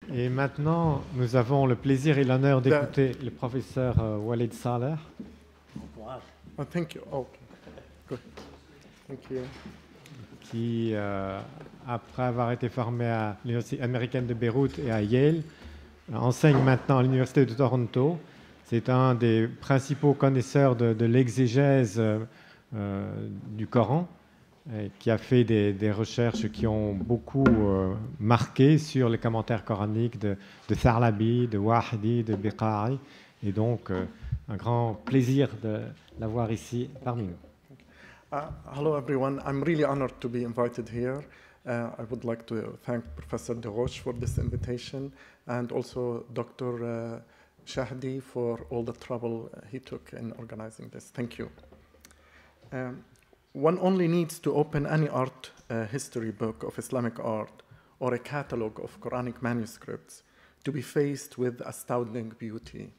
Et maintenant, nous avons le plaisir et l'honneur d'écouter le professeur Walid Saleh. Oh, thank you. Oh, good. Thank you. Qui, après avoir été formé à l'Université américaine de Beyrouth et à Yale, enseigne maintenant à l'Université de Toronto. C'est un des principaux connaisseurs de l'exégèse du Coran, qui a fait des recherches qui ont beaucoup marqué sur les commentaires coraniques de Thalabi, de Wahidi, de Biqa'i. Et donc, un grand plaisir de l'avoir ici parmi nous. Hello, everyone. I'm really honored to be invited here. I would like to thank Professor Deroche for this invitation and also Dr. Shahdi for all the trouble he took in organizing this. Thank you. One only needs to open any art history book of Islamic art or a catalog of Quranic manuscripts to be faced with astounding beauty.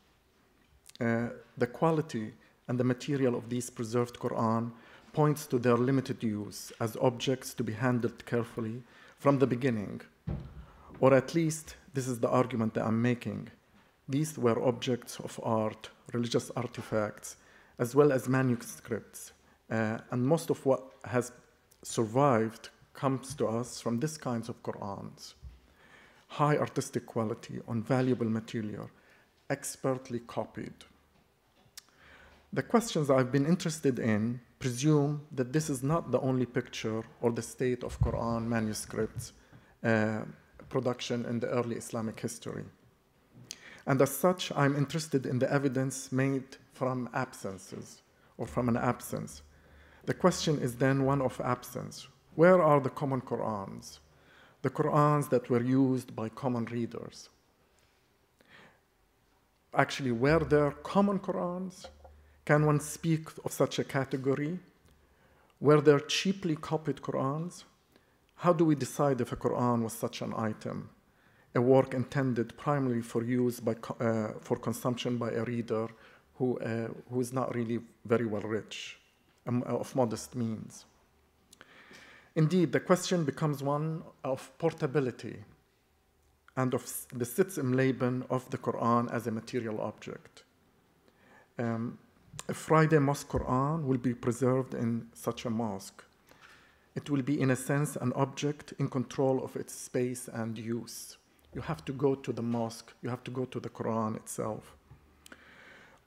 The quality and the material of these preserved Quran points to their limited use as objects to be handled carefully from the beginning. Or at least, this is the argument that I'm making. These were objects of art, religious artifacts, as well as manuscripts. And most of what has survived comes to us from these kinds of Qur'ans. High artistic quality on valuable material, expertly copied. The questions I've been interested in presume that this is not the only picture or the state of Quran manuscripts production in the early Islamic history. And as such, I'm interested in the evidence made from absences or from an absence. The question is then one of absence. Where are the common Qur'ans? The Qur'ans that were used by common readers. Actually, were there common Qur'ans? Can one speak of such a category? Were there cheaply copied Qur'ans? How do we decide if a Qur'an was such an item, a work intended primarily for use for consumption by a reader who is not really very well rich, of modest means? Indeed, the question becomes one of portability and of the Sitz im Leben of the Qur'an as a material object. A Friday mosque Qur'an will be preserved in such a mosque. It will be, in a sense, an object in control of its space and use. You have to go to the mosque, you have to go to the Qur'an itself.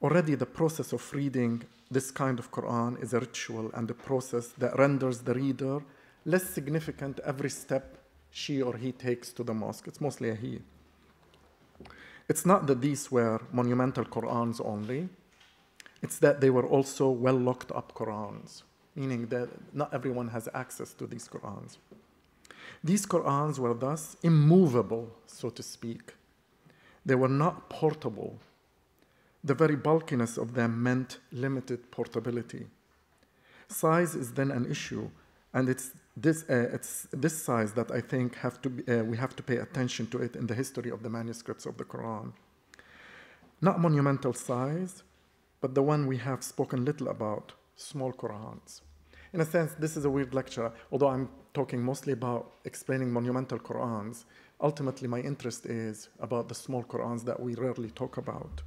Already the process of reading this kind of Qur'an is a ritual and a process that renders the reader less significant every step she or he takes to the mosque. It's mostly a he. It's not that these were monumental Qur'ans only. It's that they were also well locked up Qur'ans, meaning that not everyone has access to these Qur'ans. These Qur'ans were thus immovable, so to speak. They were not portable. The very bulkiness of them meant limited portability. Size is then an issue, and it's this size that I think we have to pay attention to it in the history of the manuscripts of the Quran. Not monumental size, but the one we have spoken little about, small Qur'ans. In a sense, this is a weird lecture, although I'm talking mostly about explaining monumental Qur'ans. Ultimately, my interest is about the small Qur'ans that we rarely talk about.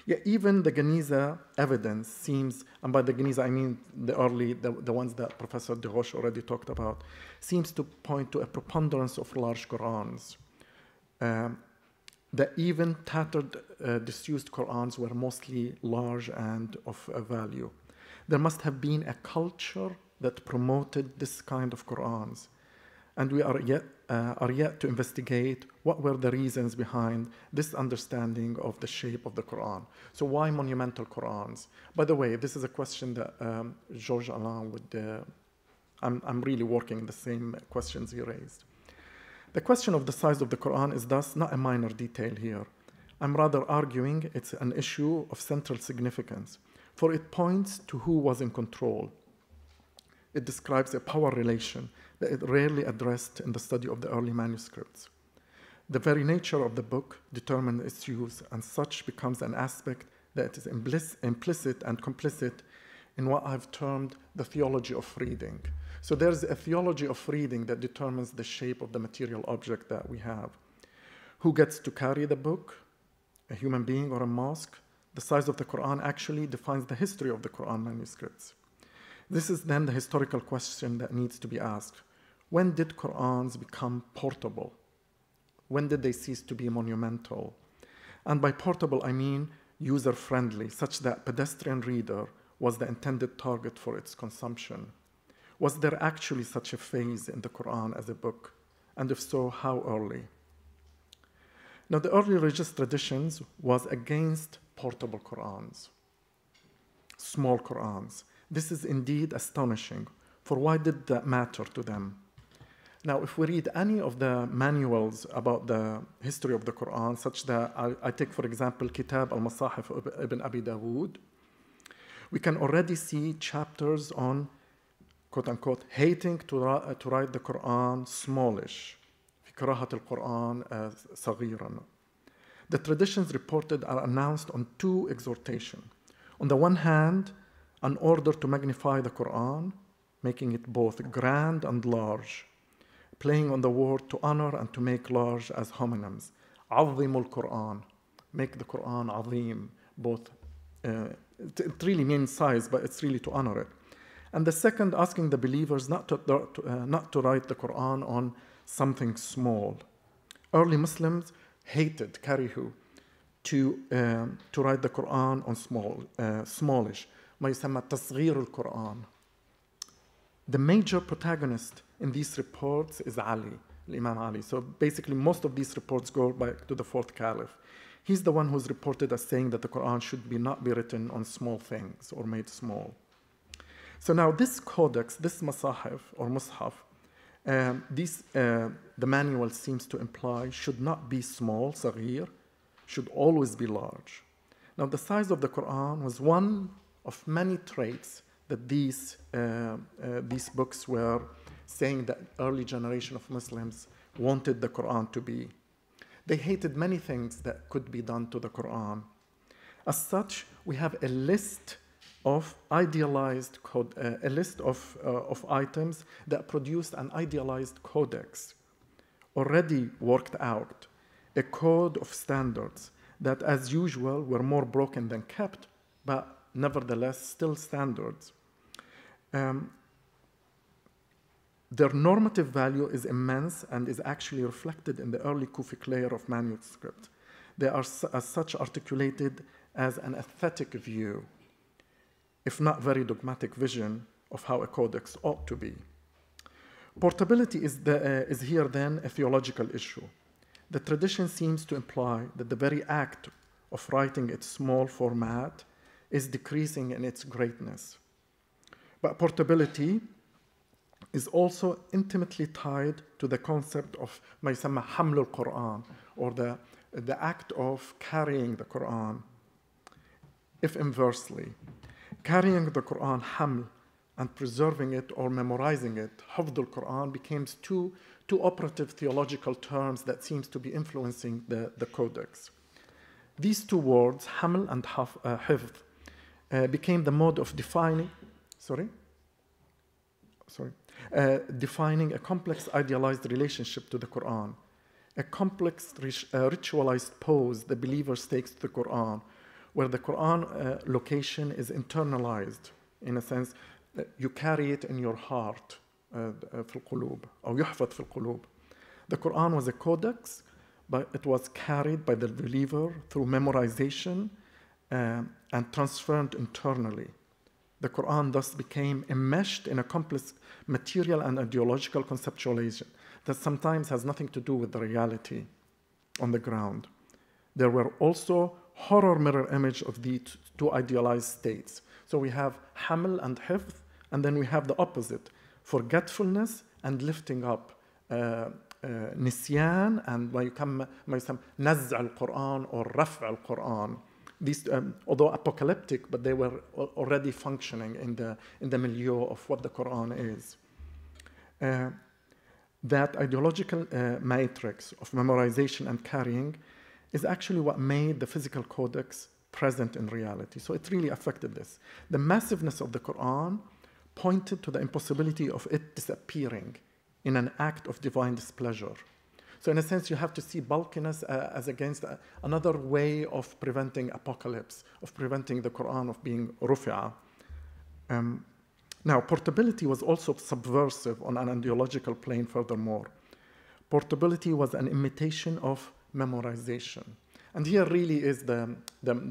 Yet even the Geniza evidence seems, and by the Geniza I mean the ones that Professor Deroche already talked about, seems to point to a preponderance of large Qur'ans. The even tattered, disused Qur'ans were mostly large and of value. There must have been a culture that promoted this kind of Qur'ans, and we are yet to investigate what were the reasons behind this understanding of the shape of the Qur'an. So why monumental Qur'ans? By the way, this is a question that Georges Alain would, I'm really working the same questions he raised. The question of the size of the Qur'an is thus not a minor detail here. I'm rather arguing it's an issue of central significance, for it points to who was in control. It describes a power relation that is rarely addressed in the study of the early manuscripts. The very nature of the book determines its use, and such becomes an aspect that is implicit and complicit in what I've termed the theology of reading. So there's a theology of reading that determines the shape of the material object that we have. Who gets to carry the book? A human being or a mosque? The size of the Quran actually defines the history of the Quran manuscripts. This is then the historical question that needs to be asked. When did Qur'ans become portable? When did they cease to be monumental? And by portable, I mean user-friendly, such that pedestrian reader was the intended target for its consumption. Was there actually such a phase in the Quran as a book? And if so, how early? Now, the early religious traditions was against portable Qur'ans, small Qur'ans. This is indeed astonishing, for why did that matter to them? Now, if we read any of the manuals about the history of the Quran, such that I take, for example, Kitab al-Maṣāḥif of Ibn Abi Dawood, we can already see chapters on, quote-unquote, hating to write the Quran smallish, في كراهة القرآن صغيرا. The traditions reported are announced on two exhortations. On the one hand, an order to magnify the Quran, making it both grand and large, playing on the word to honor and to make large as homonyms. عظموا القرآن, make the Quran عظيم, both. It really means size, but it's really to honor it. And the second, asking the believers not to write the Quran on something small. Early Muslims hated, karihu, to write the Quran on smallish. ما يسمى تصغير القرآن. The major protagonist in these reports is Ali, Imam Ali. So basically, most of these reports go back to the fourth caliph. He's the one who's reported as saying that the Quran should not be written on small things or made small. So now this codex, this Maṣāḥif or Mushaf, the manual seems to imply should not be small, صغير, should always be large. Now the size of the Quran was one of many traits that these books were saying that early generation of Muslims wanted the Quran to be. They hated many things that could be done to the Quran. As such, we have a list of idealized a list of items that produced an idealized codex, already worked out, a code of standards that, as usual, were more broken than kept, but nevertheless still standards. Their normative value is immense and is actually reflected in the early Kufic layer of manuscript. They are as such articulated as an aesthetic view, if not very dogmatic vision of how a codex ought to be. Portability is here then a theological issue. The tradition seems to imply that the very act of writing its small format is decreasing in its greatness. But portability is also intimately tied to the concept of ما يسمى حمل القرآن, or the act of carrying the Quran. If inversely, carrying the Quran حمل and preserving it or memorizing it, حفظ القرآن, becomes two operative theological terms that seems to be influencing the codex. These two words, حمل and حفظ, became the mode of defining a complex idealized relationship to the Quran, a complex ritualized pose the believer takes to the Quran, where the Quran location is internalized, in a sense, you carry it in your heart, في القلوب, أو يحفظ في القلوب. The Quran was a codex, but it was carried by the believer through memorization and transferred internally. The Quran thus became enmeshed in a complex material and ideological conceptualization that sometimes has nothing to do with the reality on the ground. There were also horror mirror image of the two idealized states. So we have haml and hifz, and then we have the opposite, forgetfulness and lifting up, nisyan and ما يسمى نزع القرآن or رفع القرآن. These, although apocalyptic, but they were already functioning in the milieu of what the Quran is. That ideological matrix of memorization and carrying is actually what made the physical codex present in reality. So it really affected this. The massiveness of the Quran pointed to the impossibility of it disappearing in an act of divine displeasure. So in a sense, you have to see bulkiness as against another way of preventing apocalypse, of preventing the Quran of being rufi'a. Now, portability was also subversive on an ideological plane furthermore. Portability was an imitation of memorization. And here really is the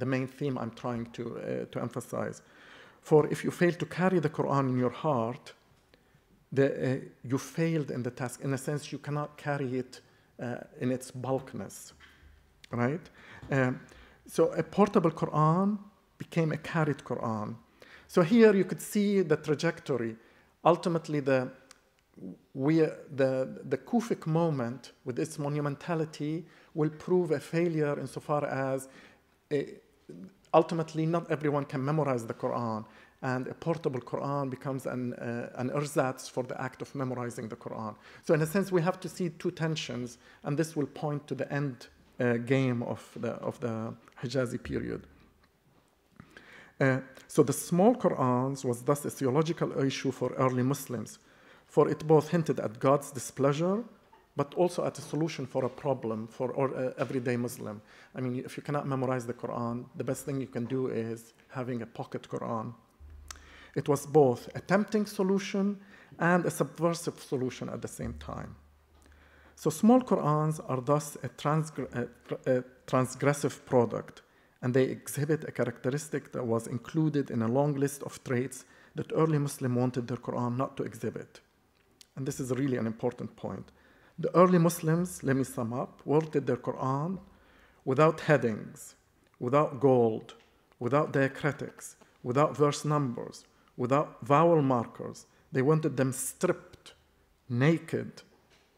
main theme I'm trying to emphasize. For if you fail to carry the Quran in your heart, you failed in the task. In a sense, you cannot carry it in its bulkness, right? So a portable Quran became a carried Quran. So here you could see the trajectory. Ultimately, the Kufic moment with its monumentality will prove a failure insofar as ultimately not everyone can memorize the Quran, and a portable Quran becomes an ersatz for the act of memorizing the Quran. So in a sense, we have to see two tensions, and this will point to the end game of the Hijazi period. So the small Qur'ans was thus a theological issue for early Muslims, for it both hinted at God's displeasure, but also at a solution for a problem for everyday Muslim. I mean, if you cannot memorize the Quran, the best thing you can do is having a pocket Quran. It was both a tempting solution and a subversive solution at the same time. So small Qur'ans are thus a transgressive product, and they exhibit a characteristic that was included in a long list of traits that early Muslims wanted their Quran not to exhibit. And this is really an important point. The early Muslims, let me sum up, wanted their Quran without headings, without gold, without diacritics, without verse numbers, without vowel markers. They wanted them stripped, naked,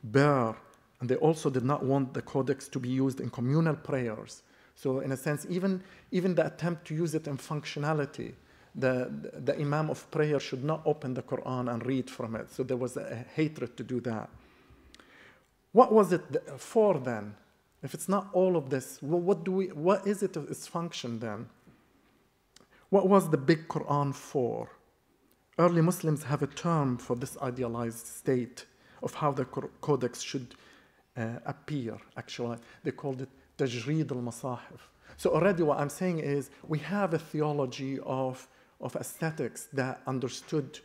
bare, and they also did not want the codex to be used in communal prayers. So in a sense, even the attempt to use it in functionality, the imam of prayer should not open the Quran and read from it. So there was a hatred to do that. What was it for then? If it's not all of this, what is it its function then? What was the big Quran for? Early Muslims have a term for this idealized state of how the codex should appear, actually. They called it Tajreed al-Maṣāḥif. So already what I'm saying is we have a theology of aesthetics that understood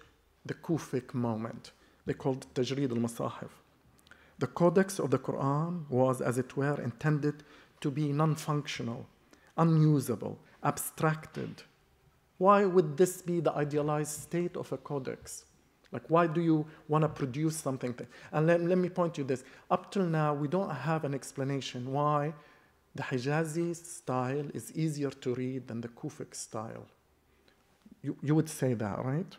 the Kufic moment. They called it Tajreed al-Maṣāḥif. The codex of the Quran was, as it were, intended to be non-functional, unusable, abstracted. Why would this be the idealized state of a codex? Like, why do you want to produce something? And let me point to this. Up till now, we don't have an explanation why the Hijazi style is easier to read than the Kufic style. You would say that, right?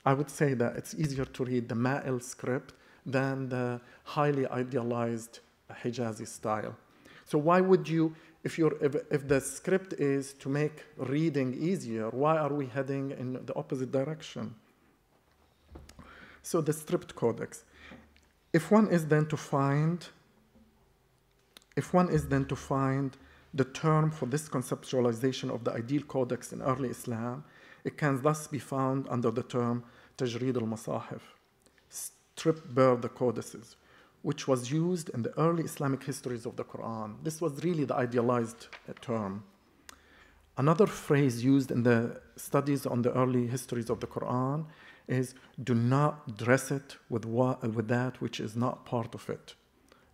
I would say that it's easier to read the Ma'il script than the highly idealized Hijazi style. So why would you, if the script is to make reading easier, why are we heading in the opposite direction? So the stripped codex. If one is then to find the term for this conceptualization of the ideal codex in early Islam, it can thus be found under the term Tajreed al-Maṣāḥif, strip bare the codices, which was used in the early Islamic histories of the Quran. This was really the idealized term. Another phrase used in the studies on the early histories of the Quran is, do not dress it with that which is not part of it.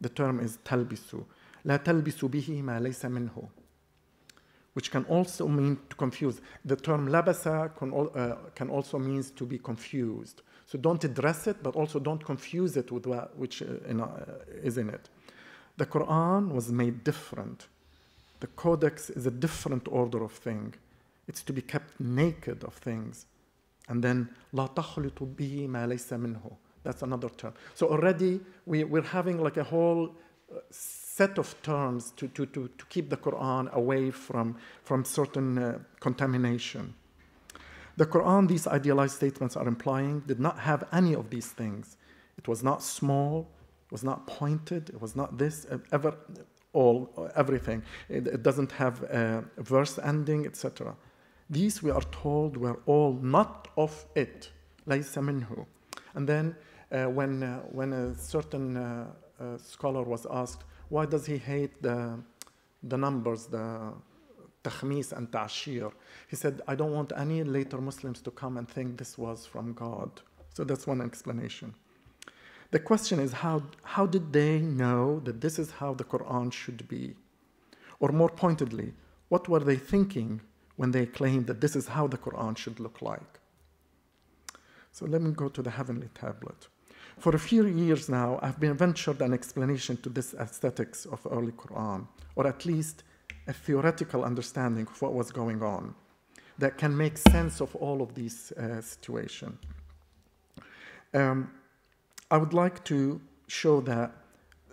The term is talbisu. La talbisu bihi ma laysa minhu, which can also mean to confuse. The term labasa can also mean to be confused. So don't dress it, but also don't confuse it with what which is in it. The Quran was made different. The codex is a different order of thing. It's to be kept naked of things. And then la takhlitu bihi ma laysa minhu. That's another term. So already we're having like a whole set of terms to keep the Quran away from certain contamination. The Quran, these idealized statements are implying, did not have any of these things. It was not small, it was not pointed, it was not this, everything. It doesn't have a verse ending, etc. These, we are told, were all not of it, laysa minhu. And then when a certain scholar was asked, why does he hate the numbers, the takhmis and ta'shir? He said, I don't want any later Muslims to come and think this was from God. So that's one explanation. The question is, how did they know that this is how the Quran should be? Or more pointedly, what were they thinking when they claimed that this is how the Quran should look like? So let me go to the heavenly tablet. For a few years now, I've been ventured an explanation to this aesthetics of early Quran, or at least a theoretical understanding of what was going on that can make sense of all of these situations. I would like to show that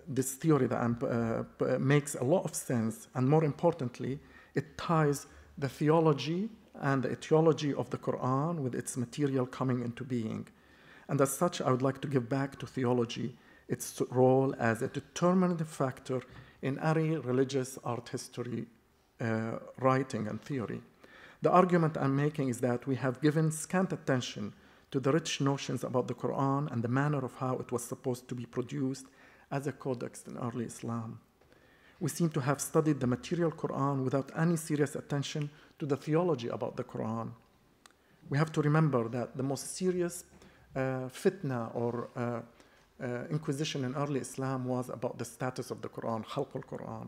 this theory that makes a lot of sense, and more importantly, it ties the theology and the etiology of the Quran with its material coming into being. And as such, I would like to give back to theology its role as a determinative factor in any religious art history writing and theory. The argument I'm making is that we have given scant attention to the rich notions about the Quran and the manner of how it was supposed to be produced as a codex in early Islam. We seem to have studied the material Quran without any serious attention to the theology about the Quran. We have to remember that the most serious fitna or inquisition in early Islam was about the status of the Quran, Khalq al-Quran.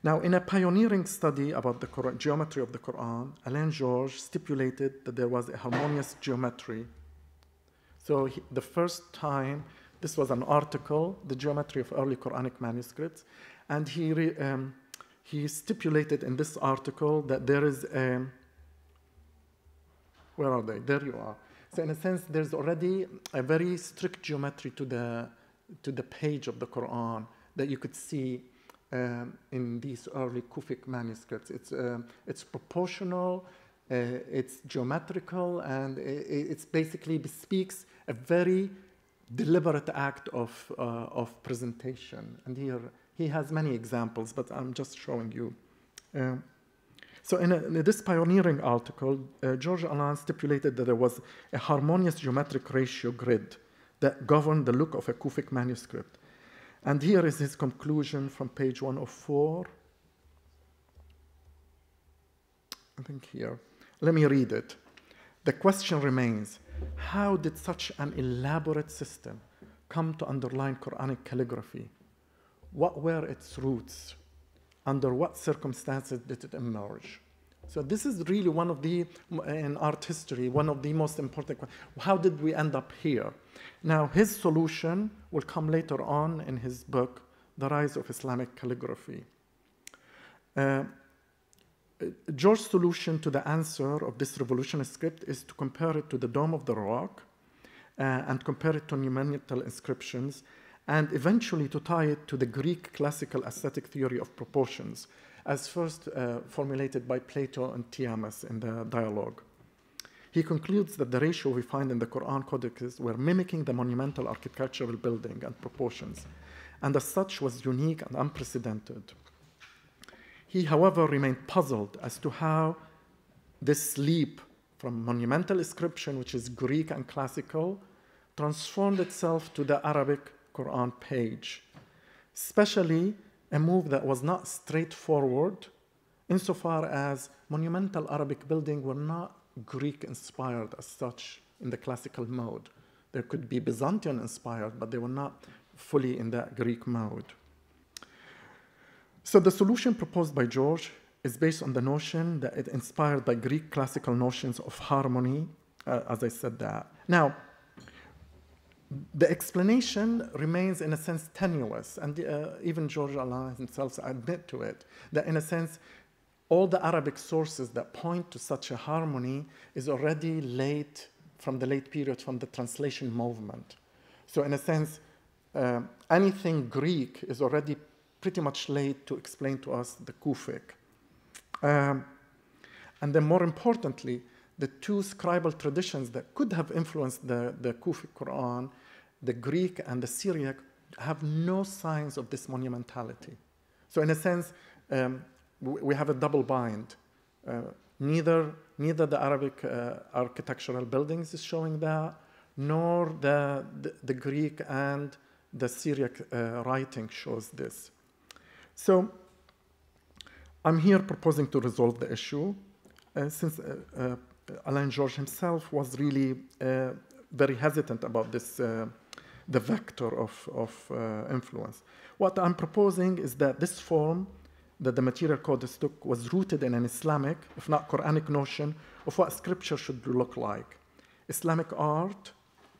Now, in a pioneering study about the geometry of the Quran, Alain Georges stipulated that there was a harmonious geometry. So the first time, this was an article, The Geometry of Early Quranic Manuscripts, and he stipulated in this article that there is a, where are they? There you are. So in a sense, there's already a very strict geometry to the page of the Quran that you could see in these early Kufic manuscripts. It's proportional, it's geometrical, and it basically bespeaks a very deliberate act of presentation. And here he has many examples, but I'm just showing you. So in this pioneering article, George Alain stipulated that there was a harmonious geometric ratio grid that governed the look of a Kufic manuscript. And here is his conclusion from page 104. I think here. Let me read it. The question remains, how did such an elaborate system come to underline Quranic calligraphy? What were its roots? Under what circumstances did it emerge? So this is really one of the, in art history, one of the most important questions. How did we end up here? Now, his solution will come later on in his book, The Rise of Islamic Calligraphy. George's solution to the answer of this revolutionary script is to compare it to the Dome of the Rock and compare it to monumental inscriptions, and eventually to tie it to the Greek classical aesthetic theory of proportions, as first formulated by Plato and Timaeus in the dialogue. He concludes that the ratio we find in the Quran codices were mimicking the monumental architectural building and proportions, and as such was unique and unprecedented. He, however, remained puzzled as to how this leap from monumental inscription, which is Greek and classical, transformed itself to the Arabic Quran page, especially a move that was not straightforward insofar as monumental Arabic buildings were not Greek-inspired as such in the classical mode. There could be Byzantine-inspired, but they were not fully in that Greek mode. So the solution proposed by George is based on the notion that it inspired by Greek classical notions of harmony, as I said that. Now, the explanation remains in a sense tenuous, and even George Alain himself admit to it, that in a sense, all the Arabic sources that point to such a harmony is already late, from the late period, from the translation movement. So in a sense, anything Greek is already pretty much late to explain to us the Kufic. And then more importantly, the two scribal traditions that could have influenced the Kufic Quran, the Greek and the Syriac, have no signs of this monumentality. So in a sense, we have a double bind. Neither the Arabic architectural buildings is showing that, nor the Greek and the Syriac writing shows this. So I'm here proposing to resolve the issue, since Alain Georges himself was really very hesitant about this, the vector of influence. What I'm proposing is that this form that the material codice took was rooted in an Islamic, if not Quranic, notion of what scripture should look like. Islamic art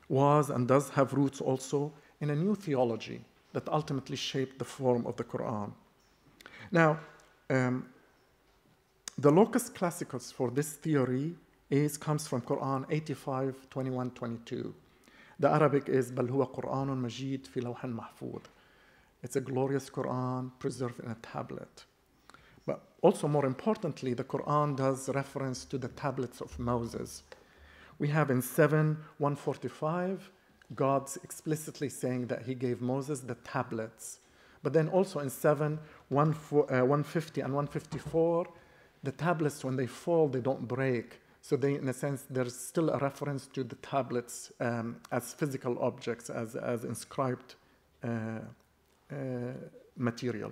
was and does have roots also in a new theology that ultimately shaped the form of the Quran. Now, the locus classicus for this theory comes from Quran 85, 21, 22. The Arabic is بل هو قرآن مجيد في لوح محفوظ. It's a glorious Quran preserved in a tablet. But also more importantly, the Quran does reference to the tablets of Moses. We have in 7:145, God's explicitly saying that he gave Moses the tablets. But then also in 7:150 and 154, the tablets, when they fall, they don't break. So they, in a sense, there's still a reference to the tablets as physical objects, as inscribed material.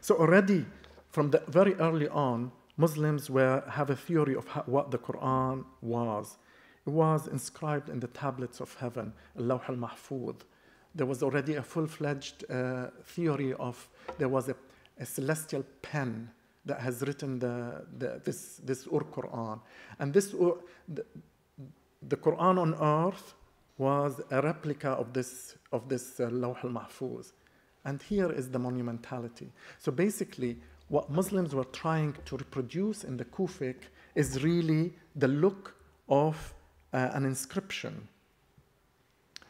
So already from the very early on, Muslims have a theory of what the Quran was. It was inscribed in the tablets of heaven, al-Lawh al-Mahfuz. There was already a full-fledged theory of, there was a celestial pen that has written this Quran. And the Quran on earth was a replica of this Lawh al-Mahfuz. And here is the monumentality. So basically, what Muslims were trying to reproduce in the Kufic is really the look of an inscription.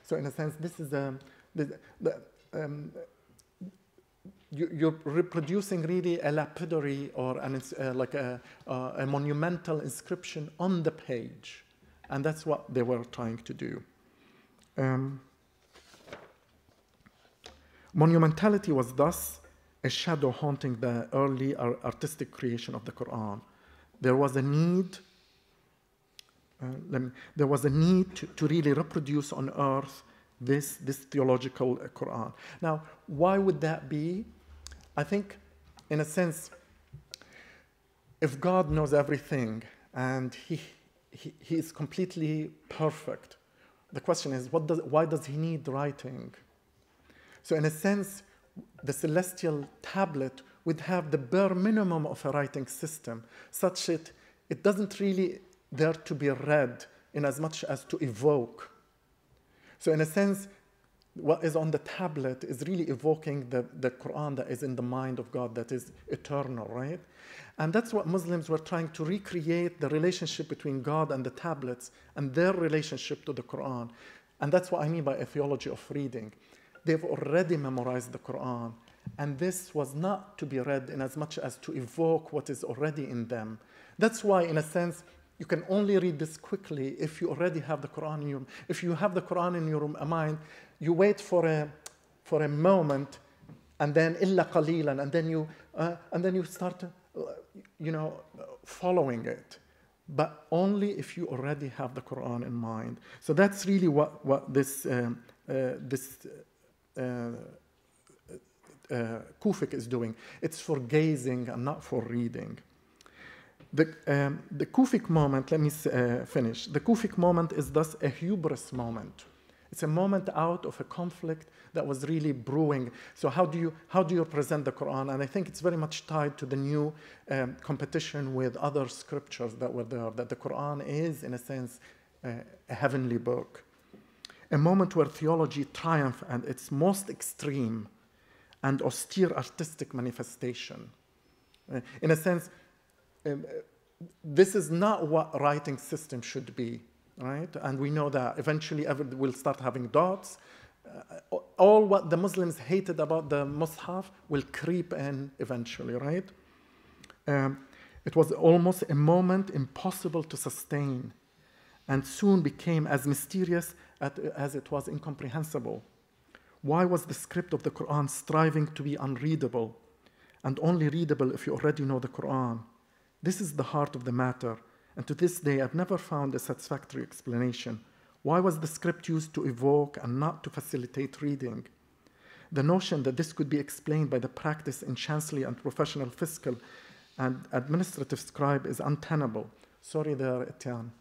So in a sense, this is you're reproducing really a lapidary or like a monumental inscription on the page. And that's what they were trying to do. Monumentality was thus a shadow haunting the early artistic creation of the Quran. There was a need to really reproduce on earth this theological Quran. Now, why would that be? I think, in a sense, if God knows everything and he is completely perfect, the question is, why does he need writing? So in a sense, the celestial tablet would have the bare minimum of a writing system, such that it doesn't really there to be read in as much as to evoke. So in a sense, what is on the tablet is really evoking the Quran that is in the mind of God, that is eternal, right? And that's what Muslims were trying to recreate, the relationship between God and the tablets and their relationship to the Quran. And that's what I mean by a theology of reading. They've already memorized the Quran, and this was not to be read in as much as to evoke what is already in them. That's why, in a sense, you can only read this quickly if you already have the Quran in your mind. If you have the Quran in your mind, you wait for a moment, and then illa qalilan, and then you start, following it. But only if you already have the Quran in mind. So that's really what this Kufic is doing. It's for gazing and not for reading. The Kufic moment, let me finish. The Kufic moment is thus a hubris moment. It's a moment out of a conflict that was really brewing. So how do you present the Quran? And I think it's very much tied to the new competition with other scriptures that were there, that the Quran is, in a sense, a heavenly book. A moment where theology triumphed at its most extreme and austere artistic manifestation. In a sense, this is not what writing system should be, right? And we know that eventually we'll start having dots. All what the Muslims hated about the Mus'haf will creep in eventually, right? It was almost a moment impossible to sustain, and soon became as mysterious as it was incomprehensible. Why was the script of the Quran striving to be unreadable, and only readable if you already know the Quran? This is the heart of the matter, and to this day I've never found a satisfactory explanation. Why was the script used to evoke and not to facilitate reading? The notion that this could be explained by the practice in chancellery and professional fiscal and administrative scribe is untenable. Sorry there, Etienne.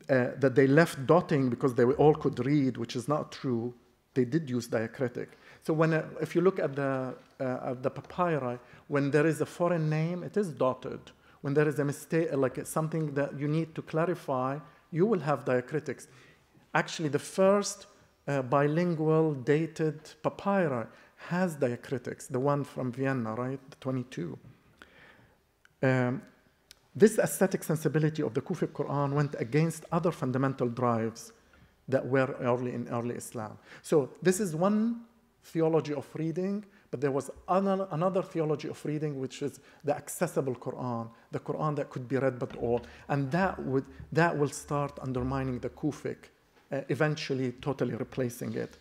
That they left dotting because they all could read, which is not true. They did use diacritic. So if you look at the papyri, when there is a foreign name, it is dotted. When there is a mistake, like something that you need to clarify, you will have diacritics. Actually, the first bilingual dated papyri has diacritics, the one from Vienna, right, the 22. This aesthetic sensibility of the Kufic Quran went against other fundamental drives that were in early Islam. So this is one theology of reading, but there was another theology of reading, which is the accessible Quran, the Quran that could be read by all, and that will start undermining the Kufic, eventually totally replacing it.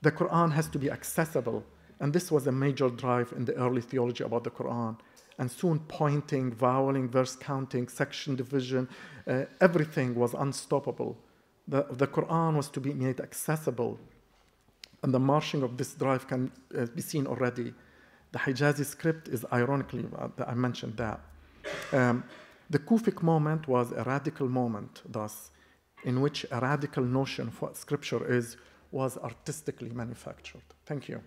The Quran has to be accessible, and this was a major drive in the early theology about the Quran. And soon pointing, voweling, verse counting, section division, everything was unstoppable. The Quran was to be made accessible. And the marching of this drive can be seen already. The Hijazi script is ironically, I mentioned that. The Kufic moment was a radical moment, thus, in which a radical notion of what scripture is was artistically manufactured. Thank you.